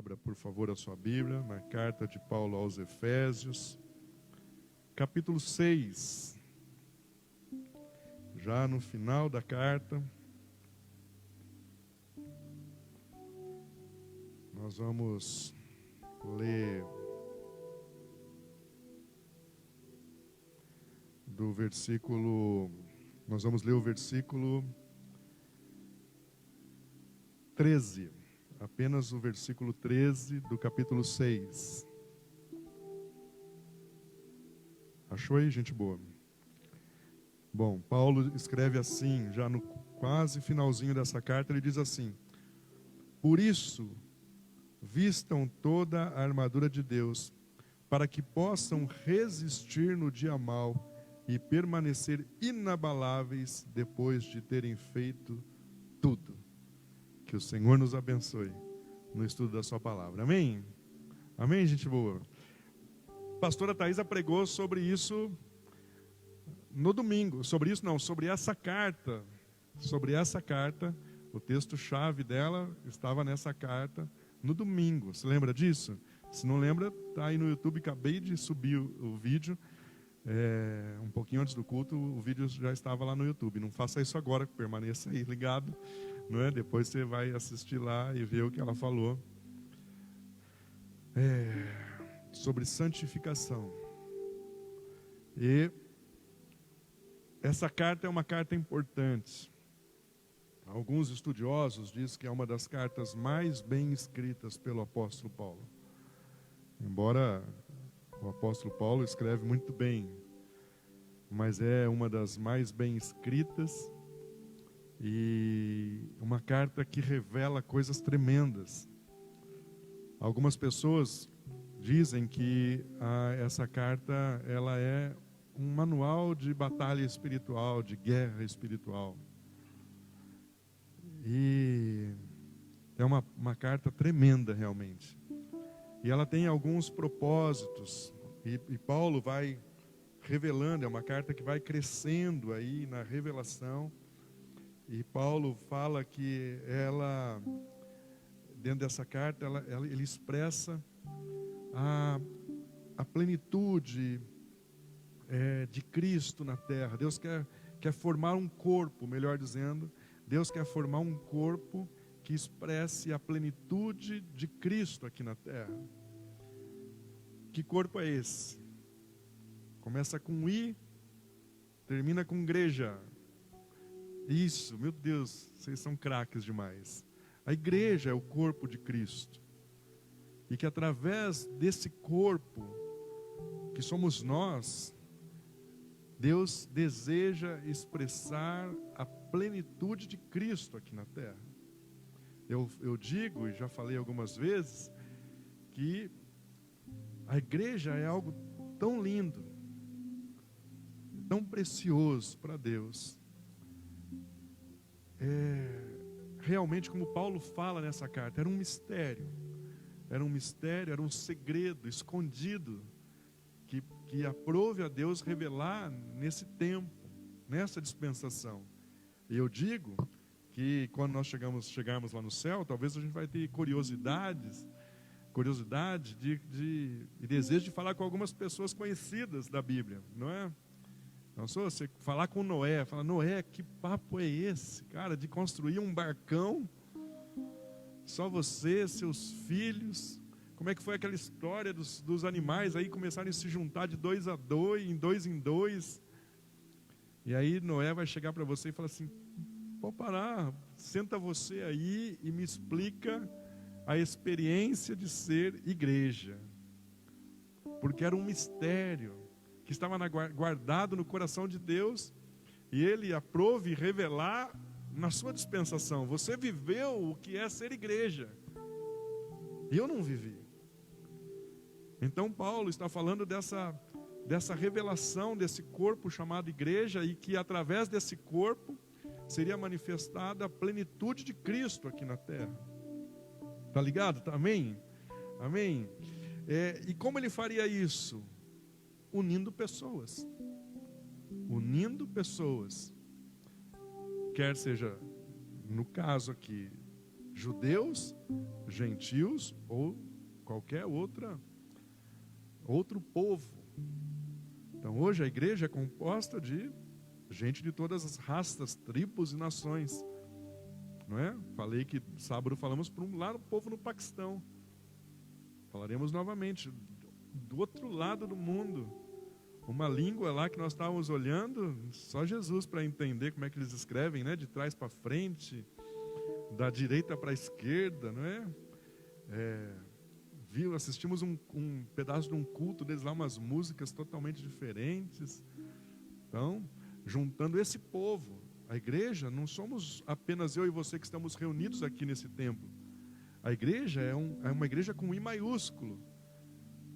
Abra, por favor, a sua Bíblia na carta de Paulo aos Efésios, capítulo 6. Já no final da carta, nós vamos ler nós vamos ler o versículo 13. Apenas o versículo 13 do capítulo 6. Achou aí, gente boa? Bom, Paulo escreve assim, já no quase finalzinho dessa carta, ele diz assim: por isso, vistam toda a armadura de Deus, para que possam resistir no dia mau e permanecer inabaláveis depois de terem feito tudo. Que o Senhor nos abençoe no estudo da sua palavra. Amém? Amém, gente boa? A pastora Thaisa pregou sobre isso no domingo. Sobre essa carta. Sobre essa carta. O texto-chave dela estava nessa carta no domingo. Você lembra disso? Se não lembra, está aí no YouTube. Acabei de subir o vídeo. Um pouquinho antes do culto, o vídeo já estava lá no YouTube. Não faça isso agora, permaneça aí ligado. Não é? Depois você vai assistir lá e ver o que ela falou sobre santificação. E essa carta é uma carta importante. Alguns estudiosos dizem que é uma das cartas mais bem escritas pelo apóstolo Paulo. Embora o apóstolo Paulo escreve muito bem, mas é uma das mais bem escritas. E uma carta que revela coisas tremendas. Algumas pessoas dizem que essa carta ela é um manual de batalha espiritual, de guerra espiritual. E é uma carta tremenda realmente. E ela tem alguns propósitos. E Paulo vai revelando, é uma carta que vai crescendo aí na revelação. E Paulo fala que ela, dentro dessa carta, ele expressa a plenitude de Cristo na terra. Deus quer formar um corpo, melhor dizendo, Deus quer formar um corpo que expresse a plenitude de Cristo aqui na terra. Que corpo é esse? Começa com I, termina com igreja. Isso, meu Deus, vocês são craques demais. A igreja é o corpo de Cristo. E que através desse corpo, que somos nós, Deus deseja expressar a plenitude de Cristo aqui na terra. Eu digo, e já falei algumas vezes, que a igreja é algo tão lindo, tão precioso para Deus. Realmente, como Paulo fala nessa carta, era um mistério, era um segredo escondido que aprove a Deus revelar nesse tempo, nessa dispensação. E eu digo que quando nós chegarmos lá no céu, talvez a gente vai ter curiosidade e desejo de falar com algumas pessoas conhecidas da Bíblia, não é? Não sou você falar com Noé, falar: Noé, que papo é esse, cara, de construir um barcão, só você, seus filhos? Como é que foi aquela história dos animais aí começarem a se juntar de 2 a 2, em dois? E aí Noé vai chegar para você e falar assim: pode parar, senta você aí e me explica a experiência de ser igreja. Porque era um mistério que estava guardado no coração de Deus, e Ele aprove revelar na sua dispensação. Você viveu o que é ser igreja, eu não vivi. Então Paulo está falando dessa revelação desse corpo chamado igreja, e que através desse corpo seria manifestada a plenitude de Cristo aqui na terra. Tá ligado? Amém? Amém? E como ele faria isso? Unindo pessoas. Unindo pessoas. Quer seja, no caso aqui, judeus, gentios ou qualquer outro povo. Então hoje a igreja é composta de gente de todas as raças, tribos e nações. Não é? Falei que sábado falamos lá no povo no Paquistão. Falaremos novamente do outro lado do mundo. Uma língua lá que nós estávamos olhando, só Jesus para entender como é que eles escrevem, né? De trás para frente, da direita para a esquerda, não é? Assistimos um pedaço de um culto deles lá, umas músicas totalmente diferentes. Então, juntando esse povo, a igreja, não somos apenas eu e você que estamos reunidos aqui nesse templo. A igreja é uma igreja com I maiúsculo.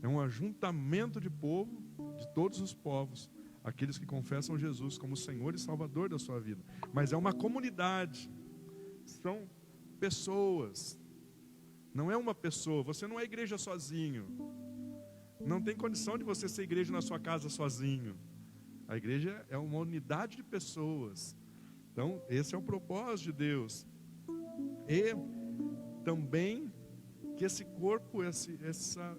É um ajuntamento de povo, de todos os povos, aqueles que confessam Jesus como Senhor e Salvador da sua vida. Mas é uma comunidade, são pessoas. Não é uma pessoa, você não é igreja sozinho. Não tem condição de você ser igreja na sua casa sozinho. A igreja é uma unidade de pessoas. Então, esse é o propósito de Deus. E também que esse corpo, essa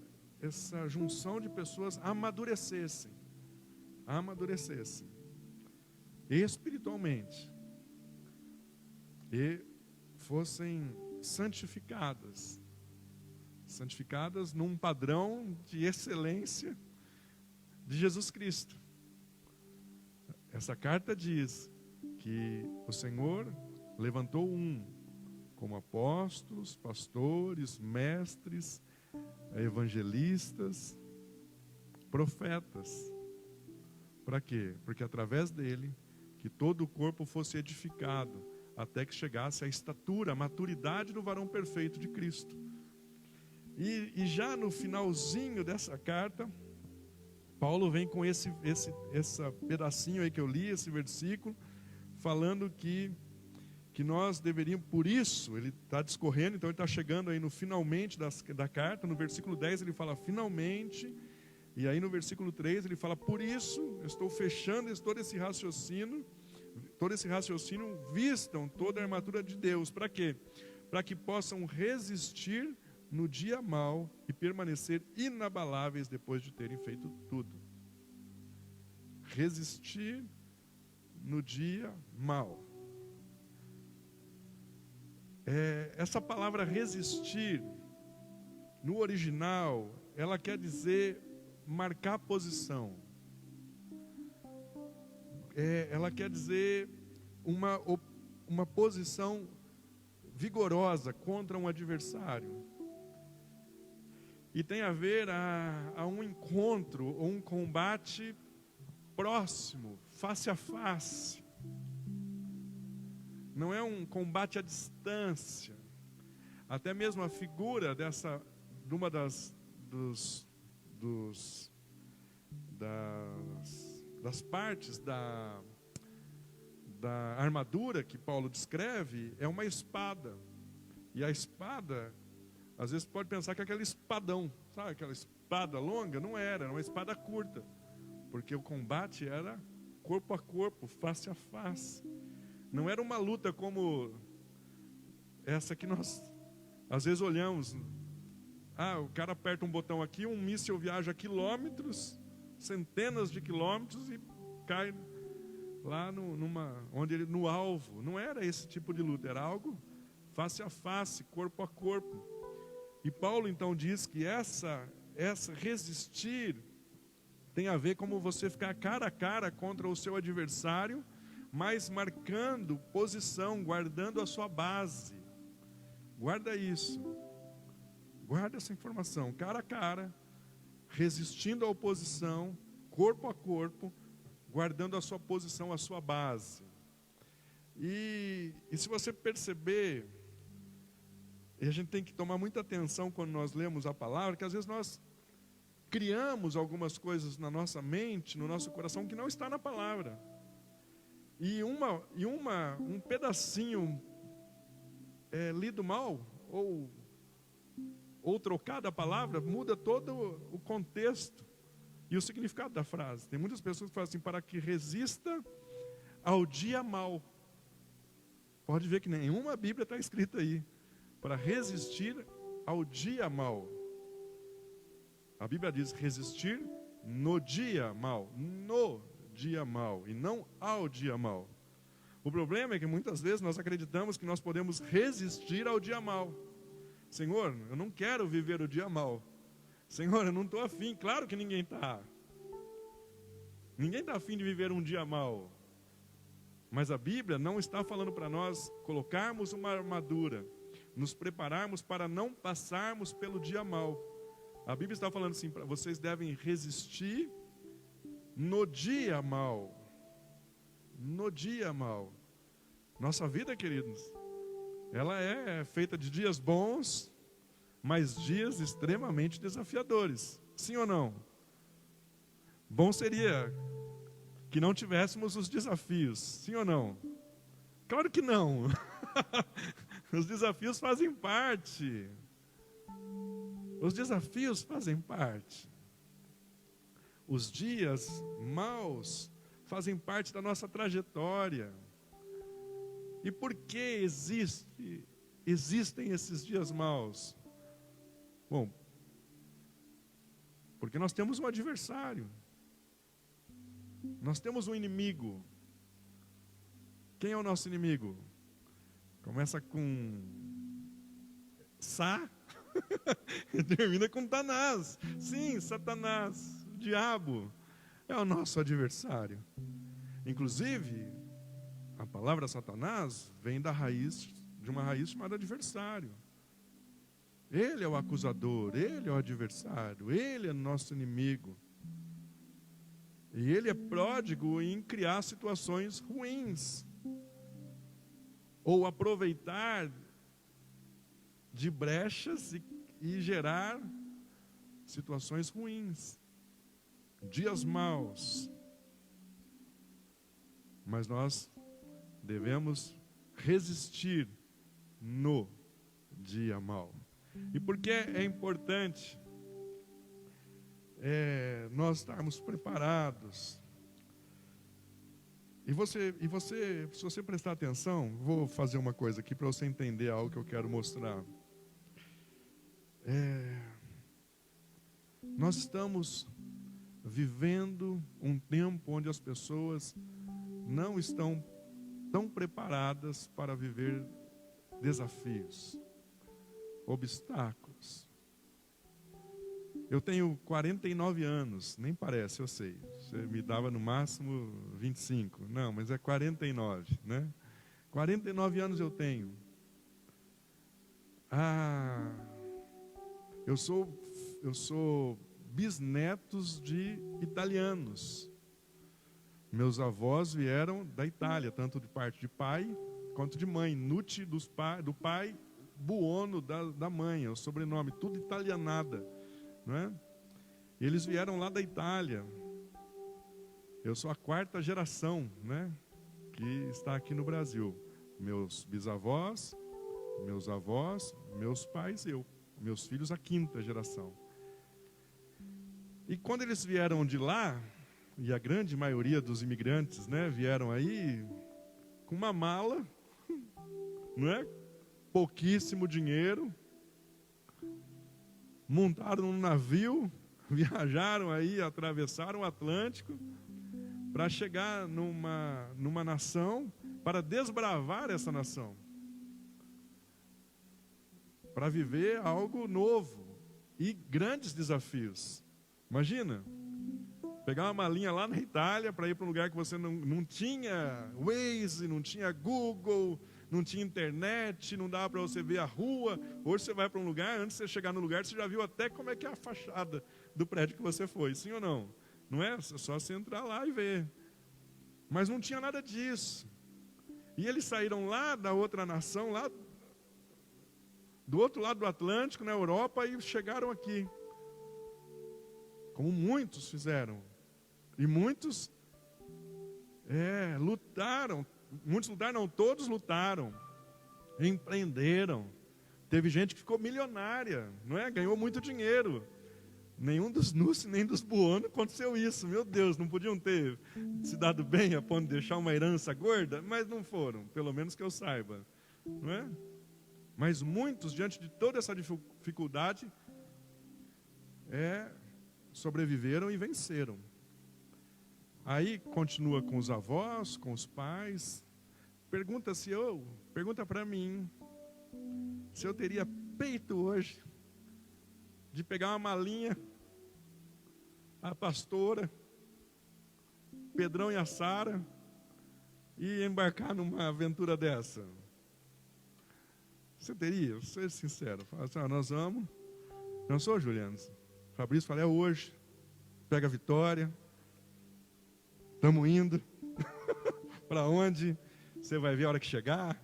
junção de pessoas amadurecessem espiritualmente e fossem santificadas num padrão de excelência de Jesus Cristo. Essa carta diz que o Senhor levantou como apóstolos, pastores, mestres, evangelistas, profetas. Para quê? Porque através dele, que todo o corpo fosse edificado, até que chegasse à estatura, à maturidade do varão perfeito de Cristo. E já no finalzinho dessa carta, Paulo vem com esse pedacinho aí que eu li, esse versículo, falando que nós deveríamos, por isso, ele está discorrendo, então ele está chegando aí no finalmente da carta. No versículo 10 ele fala finalmente, e aí no versículo 3 ele fala, por isso, eu estou fechando todo esse raciocínio, vistam toda a armadura de Deus. Para quê? Para que possam resistir no dia mau e permanecer inabaláveis depois de terem feito tudo. Resistir no dia mau. Essa palavra resistir, no original, ela quer dizer marcar posição. Ela quer dizer uma posição vigorosa contra um adversário. E tem a ver a um encontro ou um combate próximo, face a face. Não é um combate à distância. Até mesmo a figura de uma das partes da armadura que Paulo descreve é uma espada. E a espada, às vezes pode pensar que é aquele espadão, sabe? Aquela espada longa, não era uma espada curta. Porque o combate era corpo a corpo, face a face. Não era uma luta como essa que nós às vezes olhamos. O cara aperta um botão aqui, um míssil viaja quilômetros, centenas de quilômetros e cai lá no alvo. Não era esse tipo de luta, era algo face a face, corpo a corpo. E Paulo então diz que essa resistir tem a ver como você ficar cara a cara contra o seu adversário, mas marcando posição, guardando a sua base. Guarda isso. Guarda essa informação. Cara a cara, resistindo à oposição, corpo a corpo, guardando a sua posição, a sua base. E se você perceber, e a gente tem que tomar muita atenção quando nós lemos a palavra, que às vezes nós criamos algumas coisas na nossa mente, no nosso coração, que não está na palavra. E um pedacinho lido mal, ou trocada a palavra, muda todo o contexto e o significado da frase. Tem muitas pessoas que falam assim, para que resista ao dia mau. Pode ver que nenhuma Bíblia está escrita aí. para resistir ao dia mau. A Bíblia diz resistir no dia mau, no dia mau, e não ao dia mau. O problema é que muitas vezes nós acreditamos que nós podemos resistir ao dia mau. Senhor, eu não quero viver o dia mau. Senhor, eu não estou afim. Claro que ninguém está. Ninguém está afim de viver um dia mau. Mas a Bíblia não está falando para nós colocarmos uma armadura, nos prepararmos para não passarmos pelo dia mau. A Bíblia está falando assim, vocês devem resistir no dia mau. No dia mau. Nossa vida, queridos, ela é feita de dias bons, mas dias extremamente desafiadores. Sim ou não? Bom seria que não tivéssemos os desafios. Sim ou não? Claro que não. Os desafios fazem parte. Os desafios fazem parte. Os dias maus fazem parte da nossa trajetória. E por que existem esses dias maus? Bom, porque nós temos um adversário. Nós temos um inimigo. Quem é o nosso inimigo? Começa com Sá e termina com Tanás. Sim, Satanás, o diabo, é o nosso adversário. Inclusive, a palavra Satanás vem de uma raiz chamada adversário. Ele é o acusador, ele é o adversário, ele é nosso inimigo. E ele é pródigo em criar situações ruins, ou aproveitar de brechas e gerar situações ruins, dias maus. Mas nós devemos resistir no dia mau. E por que é importante nós estarmos preparados? E se você prestar atenção, vou fazer uma coisa aqui para você entender algo que eu quero mostrar. Nós estamos vivendo um tempo onde as pessoas não estão tão preparadas para viver desafios, obstáculos. Eu tenho 49 anos, nem parece, eu sei. Você me dava no máximo 25. Não, mas é 49, né? 49 anos eu tenho. Eu sou bisnetos de italianos. Meus avós vieram da Itália, tanto de parte de pai quanto de mãe. Nucci do pai, Buono da mãe, é o sobrenome, tudo italianada, não é? E eles vieram lá da Itália. Eu sou a 4ª geração, né, que está aqui no Brasil. Meus bisavós, meus avós, meus pais, meus filhos a 5ª geração. E quando eles vieram de lá, e a grande maioria dos imigrantes, né, vieram aí com uma mala, não é? Pouquíssimo dinheiro, montaram um navio, viajaram aí, atravessaram o Atlântico para chegar numa nação, para desbravar essa nação, para viver algo novo e grandes desafios. Imagina, pegar uma malinha lá na Itália para ir para um lugar que você não tinha Waze, não tinha Google, não tinha internet, não dava para você ver a rua. Hoje você vai para um lugar, antes de você chegar no lugar, você já viu até como é que é a fachada do prédio que você foi, sim ou não? Não é só você entrar lá e ver. Mas não tinha nada disso. E eles saíram lá da outra nação, lá do outro lado do Atlântico, na Europa, e chegaram aqui. Como muitos fizeram. E muitos lutaram. Muitos lutaram, não, todos lutaram. Empreenderam. Teve gente que ficou milionária, não é? Ganhou muito dinheiro. Nenhum dos Nucci, nem dos Buono aconteceu isso. Meu Deus, não podiam ter se dado bem a ponto de deixar uma herança gorda? Mas não foram, pelo menos que eu saiba. Não é? Mas muitos, diante de toda essa dificuldade, sobreviveram e venceram. Aí continua com os avós, com os pais. Pergunta para mim, se eu teria peito hoje de pegar uma malinha, a pastora, Pedrão e a Sara, e embarcar numa aventura dessa. Você teria? Vou ser sincero. Fala assim, nós vamos. Não sou, Juliano? Fabrício fala, é hoje. Pega a Vitória. Estamos indo. Para onde? Você vai ver a hora que chegar.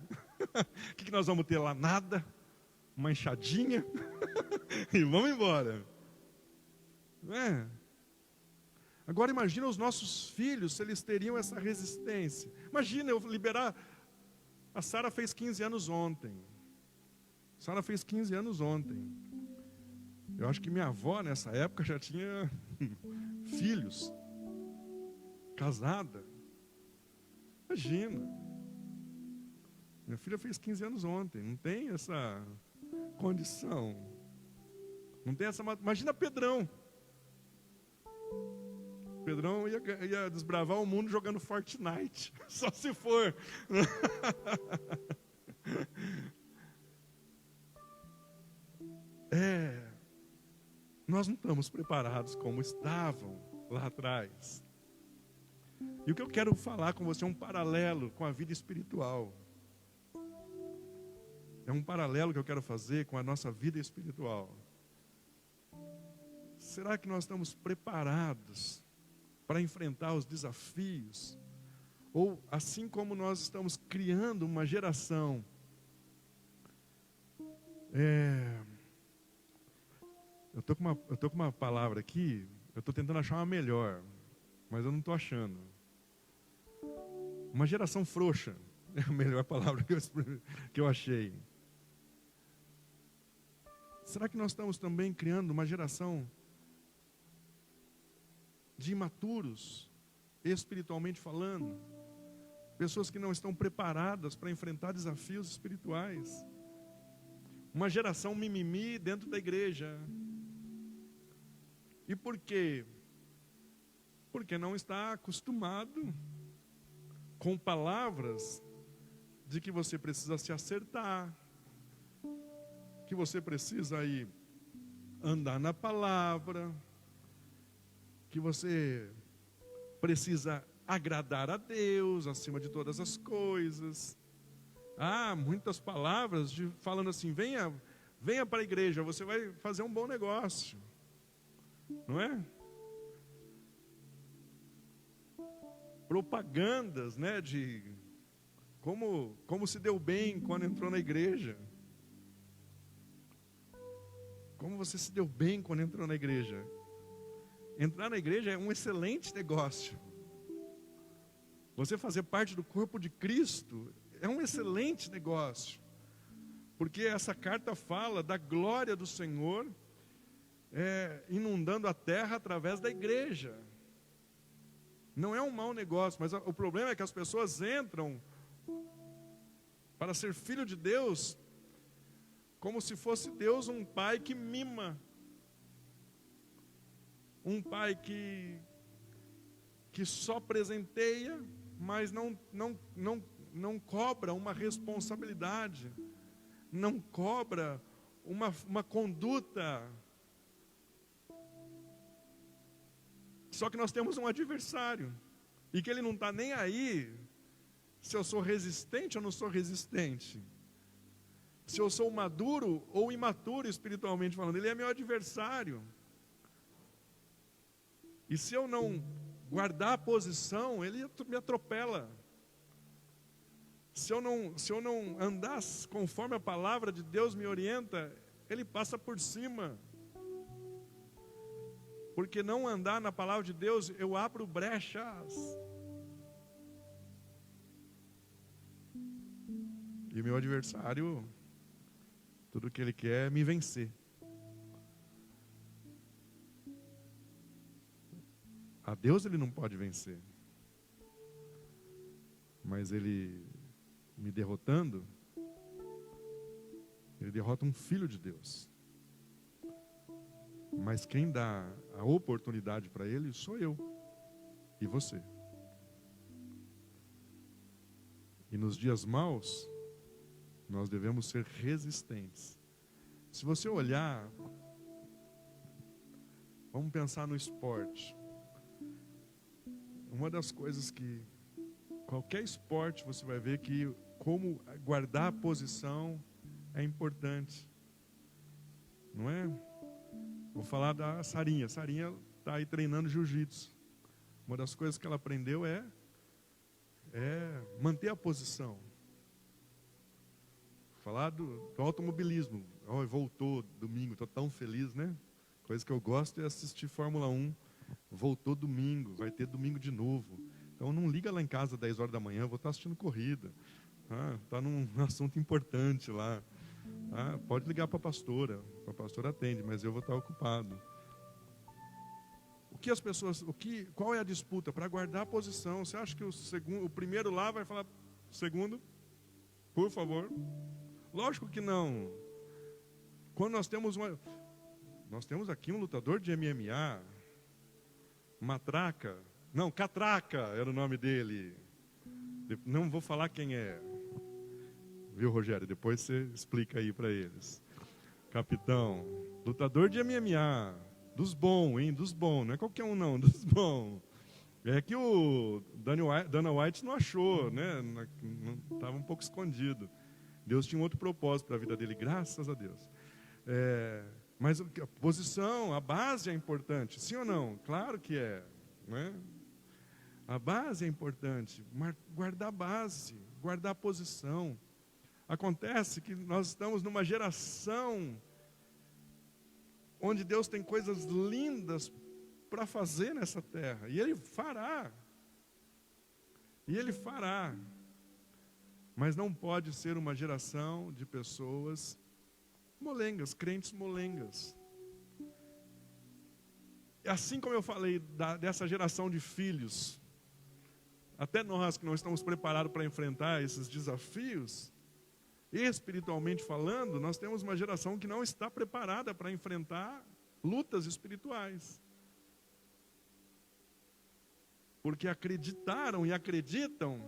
O que nós vamos ter lá? Nada. Uma enxadinha. E vamos embora. Não é? Agora imagina os nossos filhos, se eles teriam essa resistência. Imagina eu liberar. A Sara fez 15 anos ontem. Sara fez 15 anos ontem. Eu acho que minha avó nessa época já tinha filhos. Casada. Imagina. Minha filha fez 15 anos ontem. Não tem essa condição. Não tem essa... Imagina Pedrão. Pedrão ia desbravar o mundo jogando Fortnite. Só se for. Nós não estamos preparados como estavam lá atrás. E o que eu quero falar com você é um paralelo com a vida espiritual. É um paralelo que eu quero fazer com a nossa vida espiritual. Será que nós estamos preparados para enfrentar os desafios? Ou assim como nós estamos criando uma geração Eu tô com uma palavra aqui, eu estou tentando achar uma melhor, mas eu não estou achando. Uma geração frouxa, é a melhor palavra que eu achei. Será que nós estamos também criando uma geração de imaturos, espiritualmente falando? Pessoas que não estão preparadas para enfrentar desafios espirituais. Uma geração mimimi dentro da igreja. E por quê? Porque não está acostumado com palavras de que você precisa se acertar, que você precisa aí andar na palavra, que você precisa agradar a Deus acima de todas as coisas. Muitas palavras falando assim, venha para a igreja, você vai fazer um bom negócio. Não é? Propagandas, né, de como se deu bem quando entrou na igreja. Como você se deu bem quando entrou na igreja. Entrar na igreja é um excelente negócio. Você fazer parte do corpo de Cristo é um excelente negócio. Porque essa carta fala da glória do Senhor inundando a terra através da igreja. Não é um mau negócio, mas o problema é que as pessoas entram para ser filho de Deus como se fosse Deus um pai que mima, um pai que só presenteia, mas não cobra uma responsabilidade, não cobra uma conduta. Só que nós temos um adversário, e que ele não está nem aí se eu sou resistente ou não sou resistente, se eu sou maduro ou imaturo espiritualmente falando. Ele é meu adversário, e se eu não guardar a posição, ele me atropela. Se eu não andar conforme a palavra de Deus me orienta, ele passa por cima. Porque não andar na palavra de Deus, eu abro brechas. E o meu adversário, tudo que ele quer é me vencer. A Deus ele não pode vencer. Mas ele me derrotando, Ele derrota um filho de Deus. Mas quem dá a oportunidade para ele sou eu e você. E nos dias maus, nós devemos ser resistentes. Se você olhar, vamos pensar no esporte. Uma das coisas que qualquer esporte você vai ver que como guardar a posição é importante. Não é? Vou falar da Sarinha. Sarinha está aí treinando jiu-jitsu. Uma das coisas que ela aprendeu é manter a posição. Falar do automobilismo. Oh, voltou domingo, estou tão feliz, né? Coisa que eu gosto é assistir Fórmula 1. Voltou domingo, vai ter domingo de novo. Então não liga lá em casa às 10 horas da manhã, vou estar assistindo corrida. Está num assunto importante lá. Pode ligar para a pastora atende, mas eu vou estar ocupado. Qual é a disputa? Para guardar a posição. Você acha que o primeiro lá vai falar segundo? Por favor. Lógico que não. Quando nós temos aqui um lutador de MMA, Catraca era o nome dele. Não vou falar quem é. Viu, Rogério? Depois você explica aí para eles. Capitão, lutador de MMA, dos bons, hein? Dos bons, não é qualquer um não, dos bons. É que o Dana White não achou, né? Estava um pouco escondido. Deus tinha um outro propósito para a vida dele, graças a Deus. Mas a posição, a base é importante, sim ou não? Claro que é, né? A base é importante, guardar a base, guardar a posição. Acontece que nós estamos numa geração onde Deus tem coisas lindas para fazer nessa terra. E Ele fará. Mas não pode ser uma geração de pessoas molengas, crentes molengas. Assim como eu falei dessa geração de filhos, até nós que não estamos preparados para enfrentar esses desafios, espiritualmente falando, nós temos uma geração que não está preparada para enfrentar lutas espirituais. Porque acreditaram e acreditam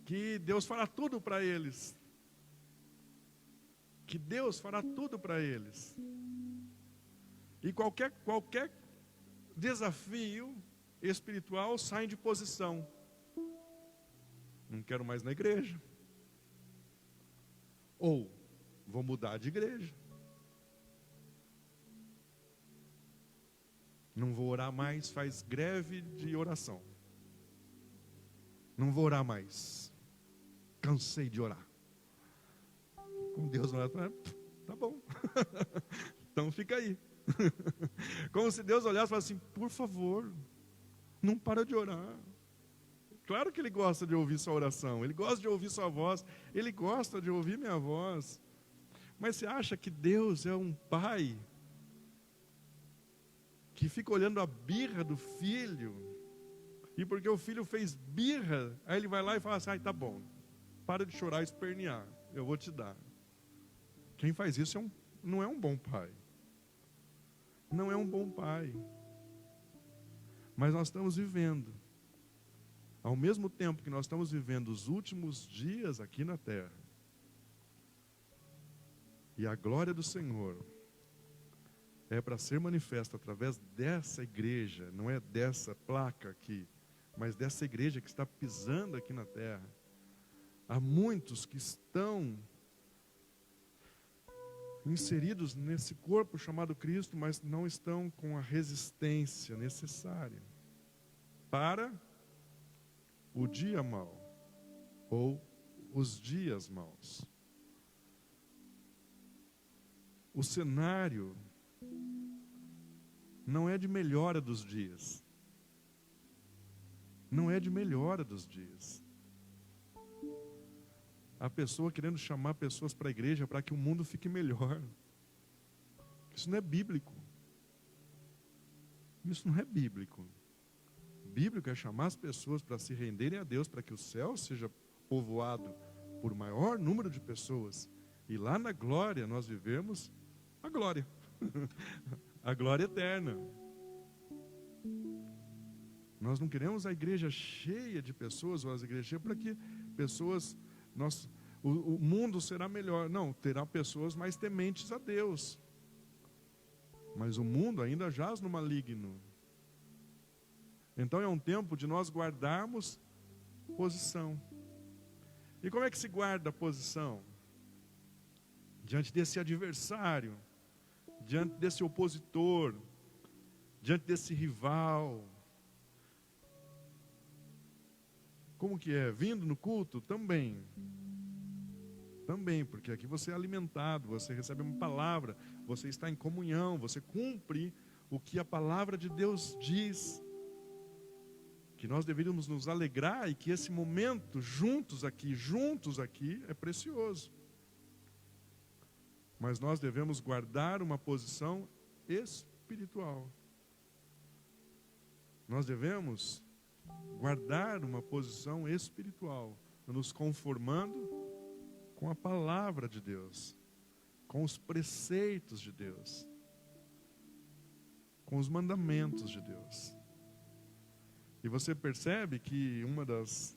que Deus fará tudo para eles. Que Deus fará tudo para eles. E qualquer desafio espiritual sai de posição. Não quero mais na igreja. Ou vou mudar de igreja. Não vou orar mais, faz greve de oração. Não vou orar mais. Cansei de orar. Com Deus não é, tá bom. Então fica aí. Como se Deus olhasse e falasse assim, por favor, não para de orar. Claro que Ele gosta de ouvir sua oração, Ele gosta de ouvir sua voz, Ele gosta de ouvir minha voz. Mas você acha que Deus é um pai que fica olhando a birra do filho, e porque o filho fez birra, aí ele vai lá e fala assim, tá bom, para de chorar e espernear, eu vou te dar. Quem faz isso não é um bom pai. Não é um bom pai. Mas nós estamos vivendo, ao mesmo tempo que nós estamos vivendo os últimos dias aqui na terra, e a glória do Senhor é para ser manifesta através dessa igreja, não é dessa placa aqui, mas dessa igreja que está pisando aqui na terra. Há muitos que estão inseridos nesse corpo chamado Cristo, mas não estão com a resistência necessária para o dia mau ou os dias maus. O cenário não é de melhora dos dias. Não é de melhora dos dias. A pessoa querendo chamar pessoas para a igreja para que o mundo fique melhor. Isso não é bíblico. Isso não é bíblico. Bíblico é chamar as pessoas para se renderem a Deus, para que o céu seja povoado por maior número de pessoas, E lá na glória nós vivemos a glória. A glória eterna. Nós não queremos a igreja cheia de pessoas, ou as igrejas cheias, para que pessoas, o mundo será melhor. Não, terá pessoas mais tementes a Deus. Mas o mundo ainda jaz no maligno. Então é um tempo de nós guardarmos posição. E como é que se guarda a posição? Diante desse adversário, diante desse opositor, diante desse rival. Como que é? Vindo no culto? Também. Também, porque aqui você é alimentado, você recebe uma palavra, você está em comunhão, você cumpre o que a palavra de Deus diz. Que nós deveríamos nos alegrar e que esse momento juntos aqui, é precioso. Mas nós devemos guardar uma posição espiritual. Nós devemos guardar uma posição espiritual, nos conformando com a palavra de Deus, com os preceitos de Deus, com os mandamentos de Deus. E você percebe que uma das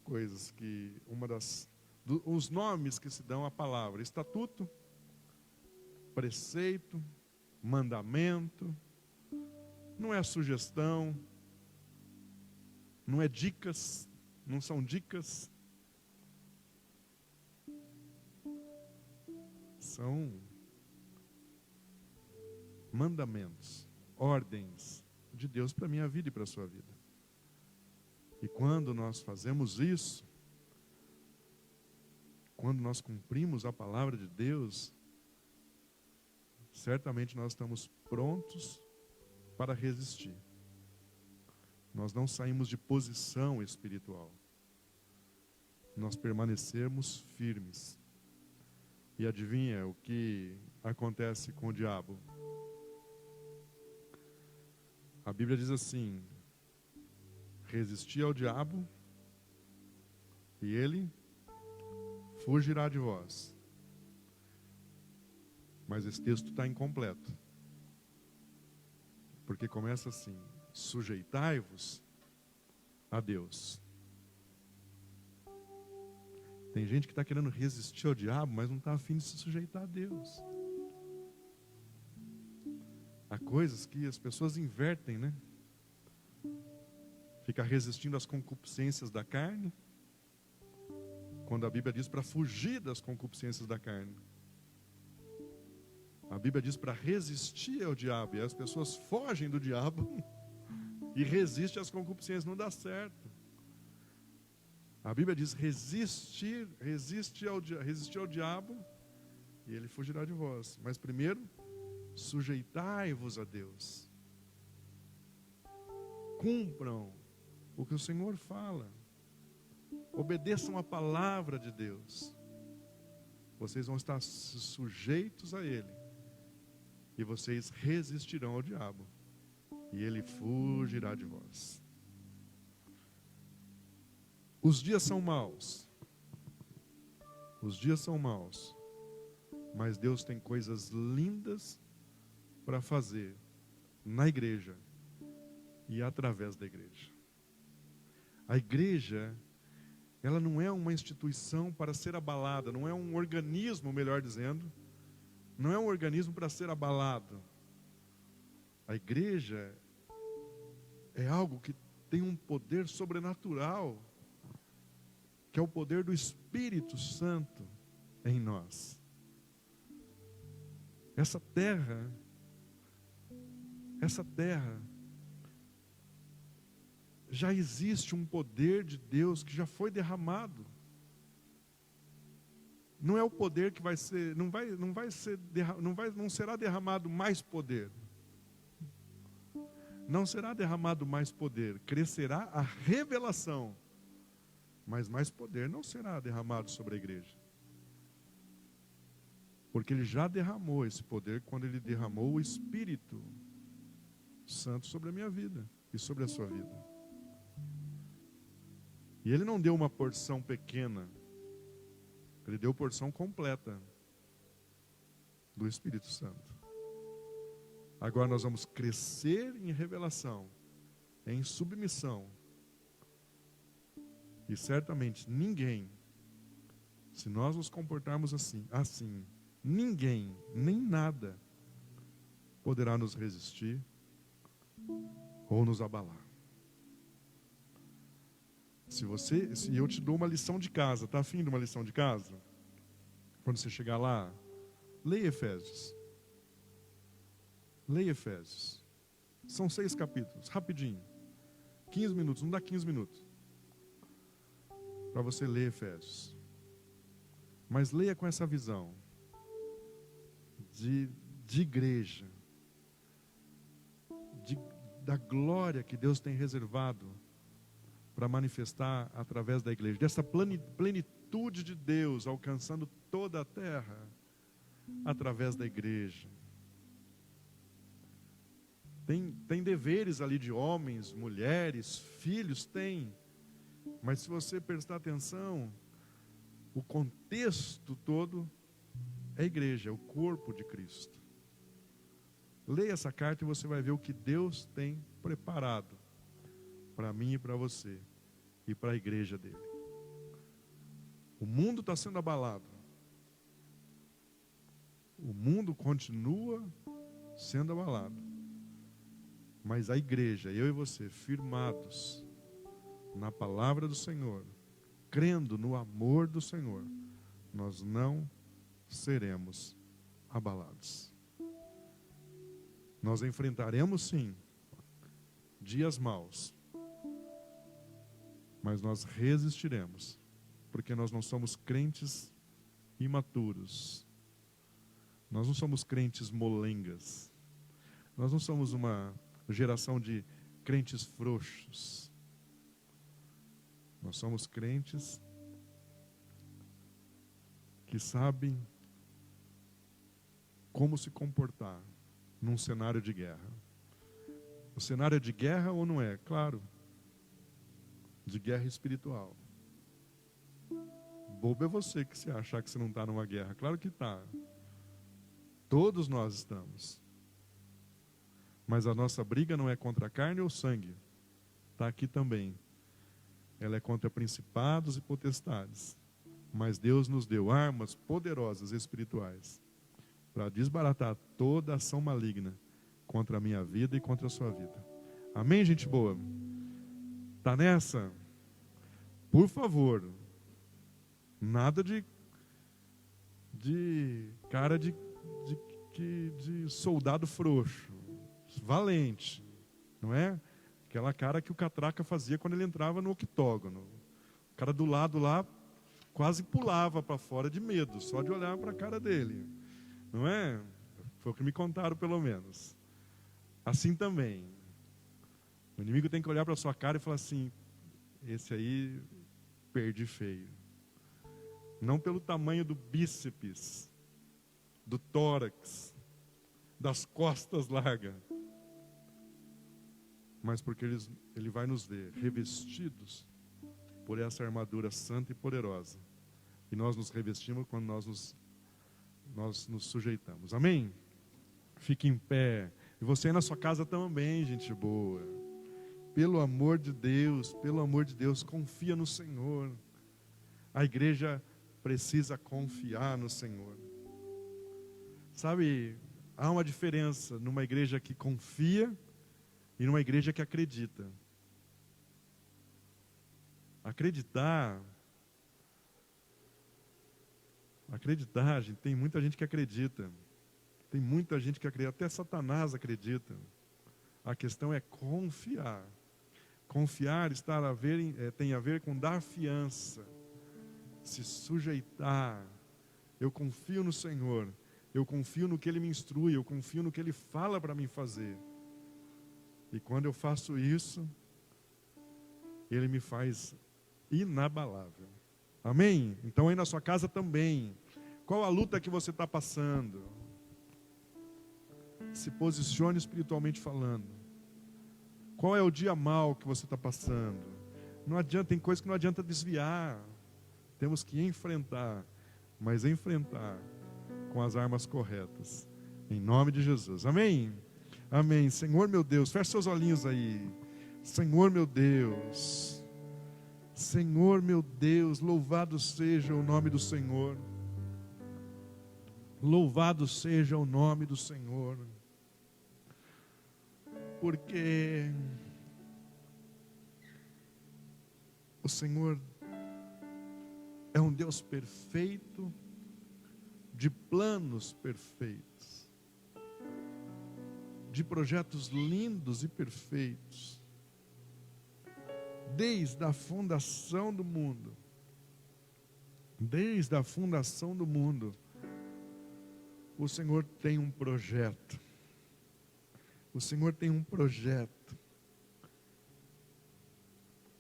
coisas que, os nomes que se dão à palavra, estatuto, preceito, mandamento, não é sugestão, não é dicas, não são dicas, são mandamentos, ordens de Deus para a minha vida e para a sua vida. E quando nós fazemos isso, quando nós cumprimos a palavra de Deus, certamente nós estamos prontos para resistir. Nós não saímos de posição espiritual. Nós permanecemos firmes. E adivinha o que acontece com o diabo? A Bíblia diz assim: resisti ao diabo e ele fugirá de vós. Mas esse texto está incompleto. Porque começa assim: sujeitai-vos a Deus. Tem gente que está querendo resistir ao diabo, mas não está a fim de se sujeitar a Deus. Há coisas que as pessoas invertem, né? Fica resistindo às concupiscências da carne, quando a Bíblia diz para fugir das concupiscências da carne. A Bíblia diz para resistir ao diabo, e as pessoas fogem do diabo e resistem às concupiscências, não dá certo. A Bíblia diz: resistir ao diabo e ele fugirá de vós. Mas primeiro, sujeitai-vos a Deus. Cumpram o que o Senhor fala. Obedeçam a palavra de Deus. Vocês vão estar sujeitos a Ele. E vocês resistirão ao diabo. E ele fugirá de vós. Os dias são maus. Os dias são maus. Mas Deus tem coisas lindas para fazer na igreja e através da igreja. A igreja, ela não é uma instituição para ser abalada, não é um organismo, melhor dizendo, não é um organismo para ser abalado. A igreja é algo que tem um poder sobrenatural, que é o poder do Espírito Santo em nós. Essa terra, já existe um poder de Deus que já foi derramado. Não é o poder que vai ser, não será derramado mais poder. Não será derramado mais poder, crescerá a revelação, mas mais poder não será derramado sobre a igreja. Porque Ele já derramou esse poder quando Ele derramou o Espírito Santo sobre a minha vida e sobre a sua vida. E Ele não deu uma porção pequena. Ele deu porção completa do Espírito Santo. Agora nós vamos crescer em revelação, em submissão. E certamente ninguém, se nós nos comportarmos assim, ninguém, nem nada, poderá nos resistir ou nos abalar. Se eu te dou uma lição de casa, tá afim de uma lição de casa? Quando você chegar lá, leia Efésios. Leia Efésios. São 6 capítulos, rapidinho. 15 minutos, não dá 15 minutos. Para você ler Efésios. Mas leia com essa visão de igreja. Da glória que Deus tem reservado para manifestar através da igreja. Dessa plenitude de Deus alcançando toda a terra através da igreja. Tem deveres ali de homens, mulheres, filhos, tem. Mas se você prestar atenção, o contexto todo é a igreja, é o corpo de Cristo. Leia essa carta e você vai ver o que Deus tem preparado para mim e para você e para a igreja dele. O mundo está sendo abalado. O mundo continua sendo abalado. Mas a igreja, eu e você, firmados na palavra do Senhor, crendo no amor do Senhor, nós não seremos abalados. Nós enfrentaremos sim dias maus, mas nós resistiremos, porque nós não somos crentes imaturos, nós não somos crentes molengas, nós não somos uma geração de crentes frouxos. Nós somos crentes que sabem como se comportar num cenário de guerra. O cenário é de guerra ou não é? Claro, de guerra espiritual. Bobo é você que se achar que você não está numa guerra. Claro que está. Todos nós estamos. Mas a nossa briga não é contra a carne ou sangue. Está aqui também. Ela é contra principados e potestades. Mas Deus nos deu armas poderosas espirituais para desbaratar toda ação maligna contra a minha vida e contra a sua vida. Amém, gente boa? Tá nessa? Por favor, nada de cara de soldado frouxo, valente, não é? Aquela cara que o Catraca fazia quando ele entrava no octógono. O cara do lado lá quase pulava para fora de medo, só de olhar para a cara dele. Não é? Foi o que me contaram, pelo menos. Assim também. O inimigo tem que olhar para a sua cara e falar assim: esse aí perdi feio. Não pelo tamanho do bíceps, do tórax, das costas largas, mas porque ele vai nos ver revestidos por essa armadura santa e poderosa. E nós nos revestimos quando nós nos sujeitamos. Amém? Fique em pé. E você aí na sua casa também, gente boa. Pelo amor de Deus, confia no Senhor. A igreja precisa confiar no Senhor. Sabe, há uma diferença numa igreja que confia e numa igreja que acredita. Acreditar, gente, tem muita gente que acredita. Tem muita gente que acredita, até Satanás acredita. A questão é confiar. Confiar tem a ver com dar fiança, se sujeitar. Eu confio no Senhor, eu confio no que Ele me instrui, eu confio no que Ele fala para mim fazer. E quando eu faço isso, Ele me faz inabalável. Amém? Então aí na sua casa também. Qual a luta que você está passando? Se posicione espiritualmente falando. Qual é o dia mau que você está passando? Não adianta, tem coisa que não adianta desviar. Temos que enfrentar. mas enfrentar com as armas corretas. Em nome de Jesus. Amém? Amém. Senhor meu Deus, feche seus olhinhos aí. Senhor meu Deus. Senhor meu Deus, louvado seja o nome do Senhor. Louvado seja o nome do Senhor. Porque o Senhor é um Deus perfeito, de planos perfeitos, de projetos lindos e perfeitos. Desde a fundação do mundo, o Senhor tem um projeto. O Senhor tem um projeto.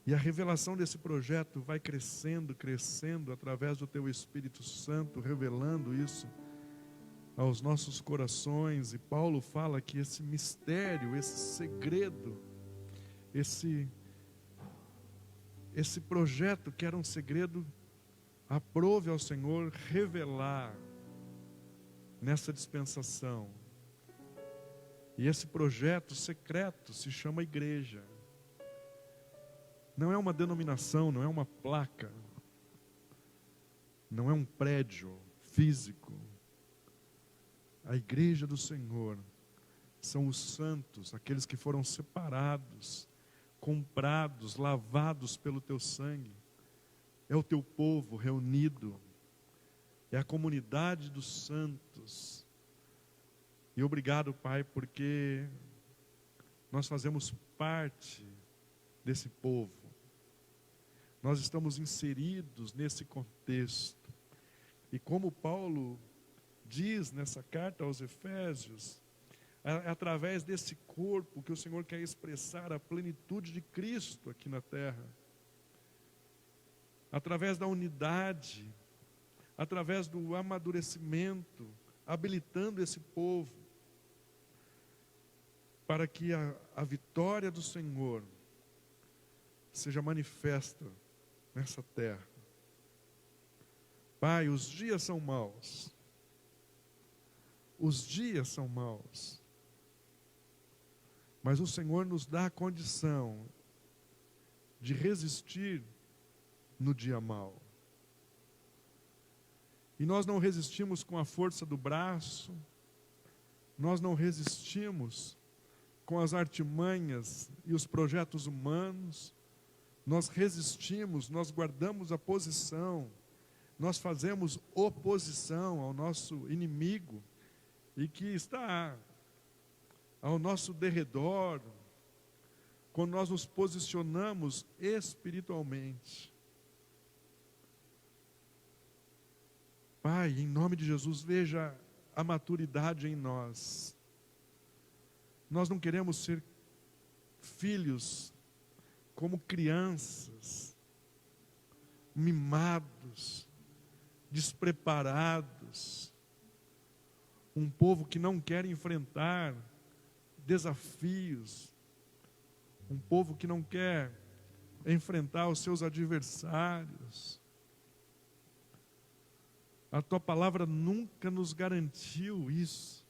E a revelação desse projeto vai crescendo, crescendo através do Teu Espírito Santo, revelando isso aos nossos corações. E Paulo fala que esse mistério, esse segredo, esse projeto que era um segredo, aprove ao Senhor revelar nessa dispensação. E esse projeto secreto se chama igreja. Não é uma denominação, não é uma placa, não é um prédio físico. A igreja do Senhor são os santos, aqueles que foram separados, comprados, lavados pelo teu sangue. É o teu povo reunido, é a comunidade dos santos. E obrigado, Pai, porque nós fazemos parte desse povo. Nós estamos inseridos nesse contexto. E como Paulo diz nessa carta aos Efésios, é através desse corpo que o Senhor quer expressar a plenitude de Cristo aqui na terra. Através da unidade, através do amadurecimento, habilitando esse povo para que a vitória do Senhor seja manifesta nessa terra. Pai, os dias são maus. Os dias são maus. Mas o Senhor nos dá a condição de resistir no dia mau. E nós não resistimos com a força do braço, nós não resistimos com as artimanhas e os projetos humanos, nós resistimos, nós guardamos a posição, nós fazemos oposição ao nosso inimigo, e que está ao nosso derredor, quando nós nos posicionamos espiritualmente. Pai, em nome de Jesus, veja a maturidade em nós. Nós não queremos ser filhos como crianças, mimados, despreparados, um povo que não quer enfrentar desafios, um povo que não quer enfrentar os seus adversários. A tua palavra nunca nos garantiu isso.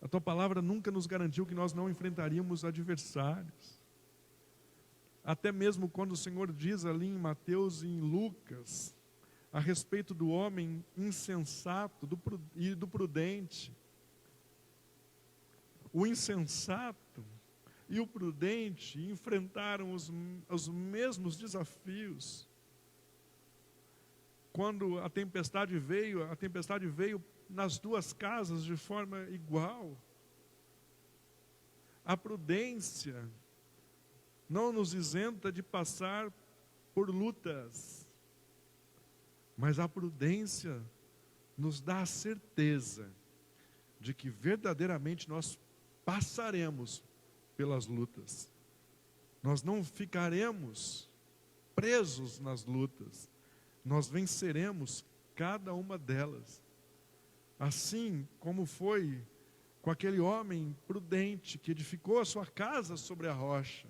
A tua palavra nunca nos garantiu que nós não enfrentaríamos adversários. Até mesmo quando o Senhor diz ali em Mateus e em Lucas, a respeito do homem insensato e do prudente. O insensato e o prudente enfrentaram os mesmos desafios. Quando a tempestade veio nas duas casas de forma igual. A prudência não nos isenta de passar por lutas, mas a prudência nos dá a certeza de que verdadeiramente nós passaremos pelas lutas. Nós não ficaremos presos nas lutas. Nós venceremos cada uma delas. Assim como foi com aquele homem prudente que edificou a sua casa sobre a rocha.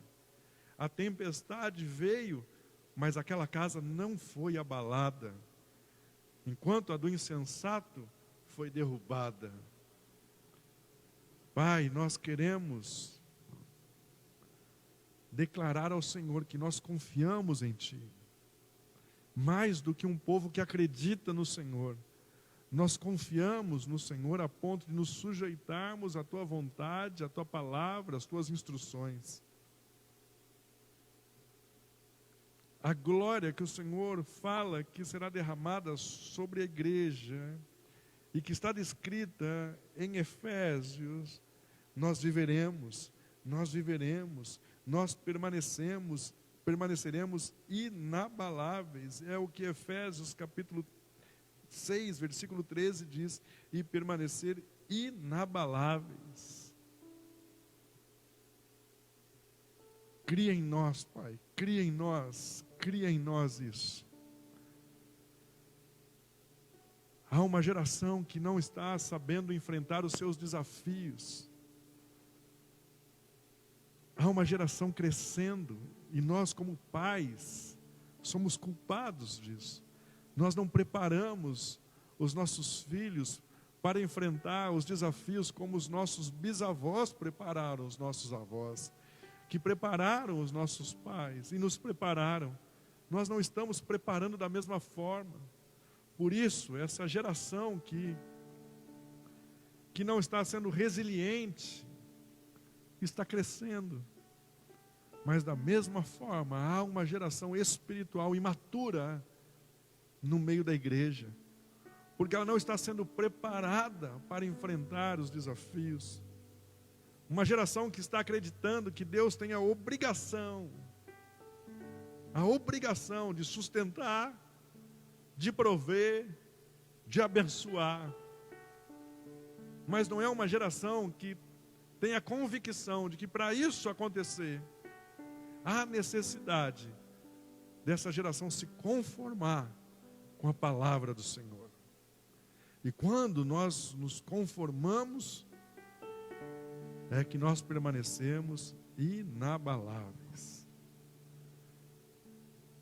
A tempestade veio mas aquela casa não foi abalada, enquanto a do insensato foi derrubada. Pai, nós queremos declarar ao Senhor que nós confiamos em Ti, mais do que um povo que acredita no Senhor. Nós confiamos no Senhor a ponto de nos sujeitarmos à Tua vontade, à Tua palavra, às Tuas instruções. A glória que o Senhor fala que será derramada sobre a igreja e que está descrita em Efésios, nós viveremos, nós permaneceremos inabaláveis. É o que Efésios capítulo 6, versículo 13 diz, e permanecer inabaláveis. Cria em nós, Pai, cria em nós isso. Há uma geração que não está sabendo enfrentar os seus desafios. Há uma geração crescendo e nós, como pais, somos culpados disso. Nós não preparamos os nossos filhos para enfrentar os desafios como os nossos bisavós prepararam os nossos avós, que prepararam os nossos pais e nos prepararam. Nós não estamos preparando da mesma forma. Por isso, essa geração que não está sendo resiliente, está crescendo. Mas da mesma forma, há uma geração espiritual imatura no meio da igreja, porque ela não está sendo preparada para enfrentar os desafios. Uma geração que está acreditando que Deus tem a obrigação de sustentar, de prover, de abençoar. Mas não é uma geração que tem a convicção de que para isso acontecer, há necessidade dessa geração se conformar com a palavra do Senhor. E quando nós nos conformamos, é que nós permanecemos inabaláveis.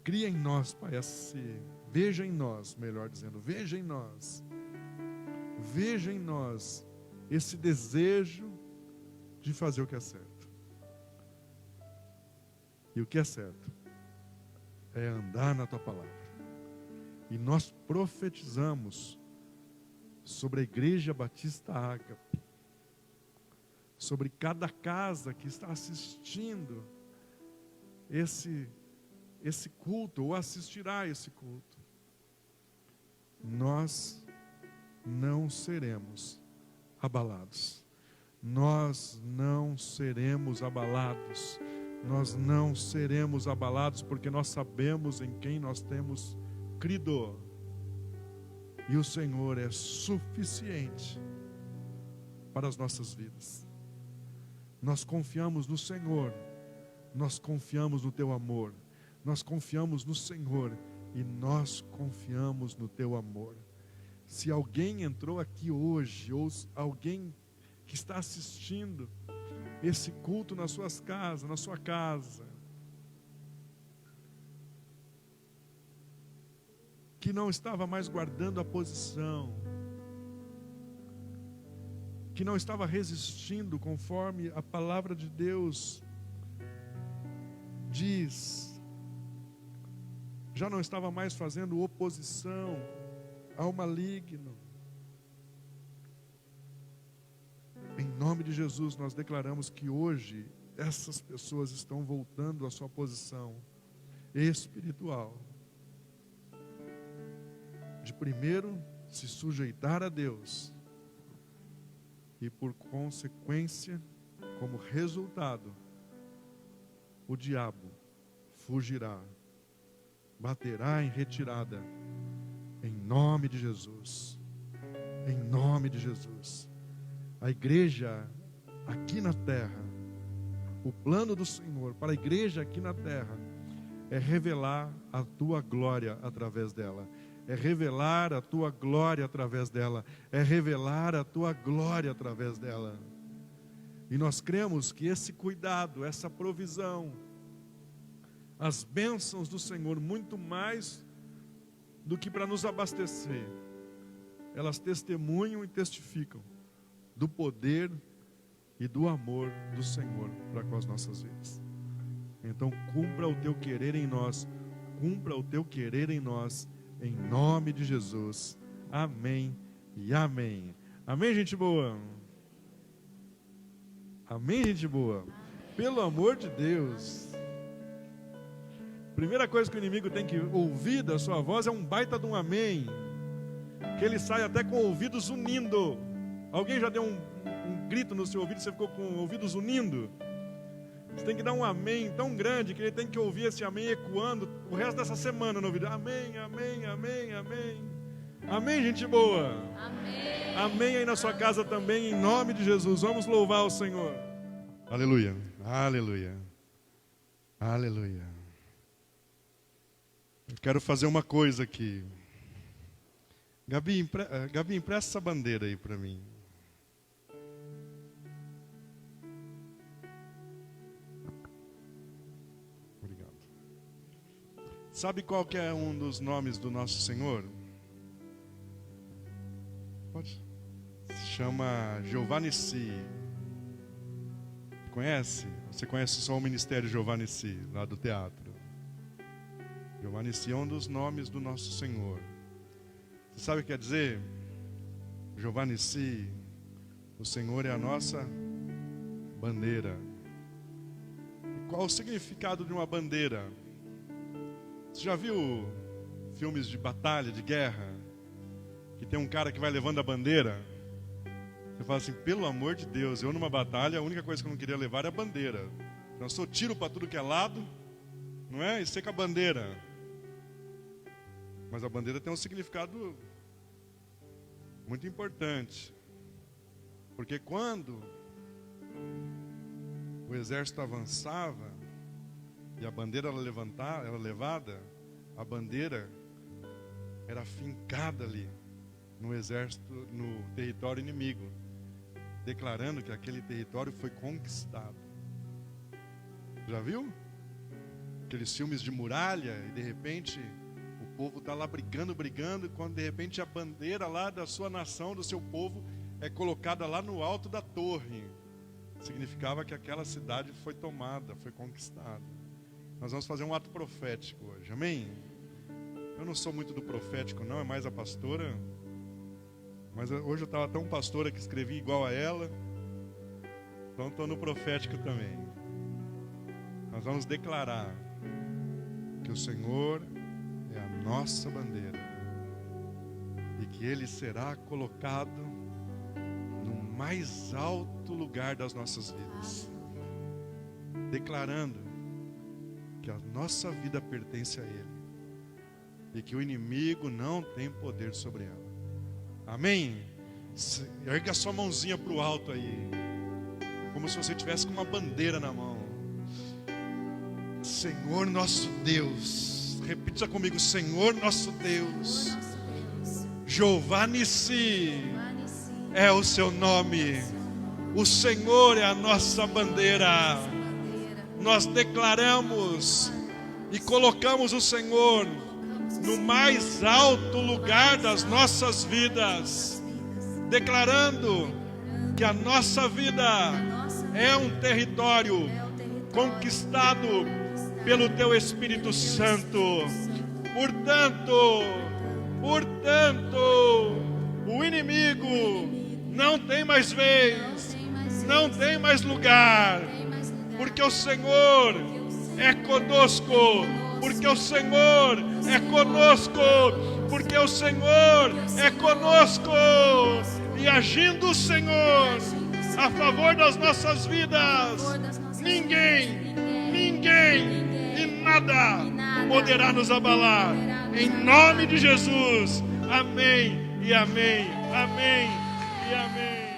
Cria em nós, Pai, veja em nós, melhor dizendo, veja em nós esse desejo de fazer o que é certo. E o que é certo é andar na Tua palavra. E nós profetizamos sobre a Igreja Batista Ágape, sobre cada casa que está assistindo esse culto, ou assistirá a esse culto. Nós não seremos abalados. Nós não seremos abalados. Nós não seremos abalados porque nós sabemos em quem nós temos crido. E o Senhor é suficiente para as nossas vidas. Nós confiamos no Senhor. Nós confiamos no Teu amor. Nós confiamos no Senhor e nós confiamos no Teu amor. Se alguém entrou aqui hoje, ou alguém que está assistindo esse culto nas suas casas, na sua casa, que não estava mais guardando a posição, que não estava resistindo conforme a palavra de Deus diz, já não estava mais fazendo oposição ao maligno. Em nome de Jesus, nós declaramos que hoje essas pessoas estão voltando à sua posição espiritual, de primeiro se sujeitar a Deus, e por consequência, como resultado, o diabo fugirá, baterá em retirada, em nome de Jesus. Em nome de Jesus. A igreja aqui na terra, o plano do Senhor para a igreja aqui na terra é revelar a Tua glória através dela. É revelar a Tua glória através dela. É revelar a Tua glória através dela. E nós cremos que esse cuidado, essa provisão, as bênçãos do Senhor, muito mais do que para nos abastecer. Elas testemunham e testificam do poder e do amor do Senhor para com as nossas vidas. Então cumpra o teu querer em nós, cumpra o teu querer em nós, em nome de Jesus. Amém e amém. Amém, gente boa? Amém, gente boa? Pelo amor de Deus. Primeira coisa que o inimigo tem que ouvir da sua voz é um baita de um amém. Que ele sai até com ouvidos unindo. Alguém já deu um grito no seu ouvido e você ficou com ouvidos unindo? Você tem que dar um amém tão grande que ele tem que ouvir esse amém ecoando o resto dessa semana no ouvido. Amém, amém, amém, amém. Amém, gente boa? Amém. Amém aí na sua casa também, em nome de Jesus. Vamos louvar o Senhor. Aleluia, aleluia, aleluia. Eu quero fazer uma coisa aqui. Gabi, empresta essa bandeira aí para mim. Obrigado. Sabe qual que é um dos nomes do nosso Senhor? Pode? Se chama Jeová Nissi. Conhece? Você conhece só o ministério Jeová Nissi, lá do teatro. Jeová Nissi é um dos nomes do nosso Senhor. Você sabe o que quer dizer? Jeová Nissi, o Senhor é a nossa bandeira. E qual o significado de uma bandeira? Você já viu filmes de batalha, de guerra? Que tem um cara que vai levando a bandeira? Você fala assim, pelo amor de Deus, eu numa batalha, a única coisa que eu não queria levar era a bandeira. Eu sou tiro para tudo que é lado, não é? E seca a bandeira. Mas a bandeira tem um significado muito importante. Porque quando o exército avançava e a bandeira era levada, a bandeira era fincada ali no exército, no território inimigo, declarando que aquele território foi conquistado. Já viu? Aqueles filmes de muralha e de repente o povo está lá brigando, e quando de repente a bandeira lá da sua nação, do seu povo, é colocada lá no alto da torre. Significava que aquela cidade foi tomada, foi conquistada. Nós vamos fazer um ato profético hoje, amém? Eu não sou muito do profético não, é mais a pastora. Mas hoje eu estava tão pastora que escrevi igual a ela. Então estou no profético também. Nós vamos declarar que o Senhor é a nossa bandeira e que Ele será colocado no mais alto lugar das nossas vidas, declarando que a nossa vida pertence a Ele e que o inimigo não tem poder sobre ela. Amém? Ergue a sua mãozinha para o alto aí, como se você tivesse com uma bandeira na mão. Senhor nosso Deus, repita comigo, Senhor nosso Deus, Jeová Nissi é o seu nome, o Senhor é a nossa bandeira. Nós declaramos e colocamos o Senhor no mais alto lugar das nossas vidas, declarando que a nossa vida é um território conquistado pelo Teu Espírito Santo. Portanto, o inimigo não tem mais vez, não tem mais lugar, porque o Senhor é conosco, porque o Senhor é conosco, porque o Senhor é conosco, e agindo o Senhor a favor das nossas vidas, ninguém e nada poderá nos abalar, em nome de Jesus. Amém e amém, amém e amém.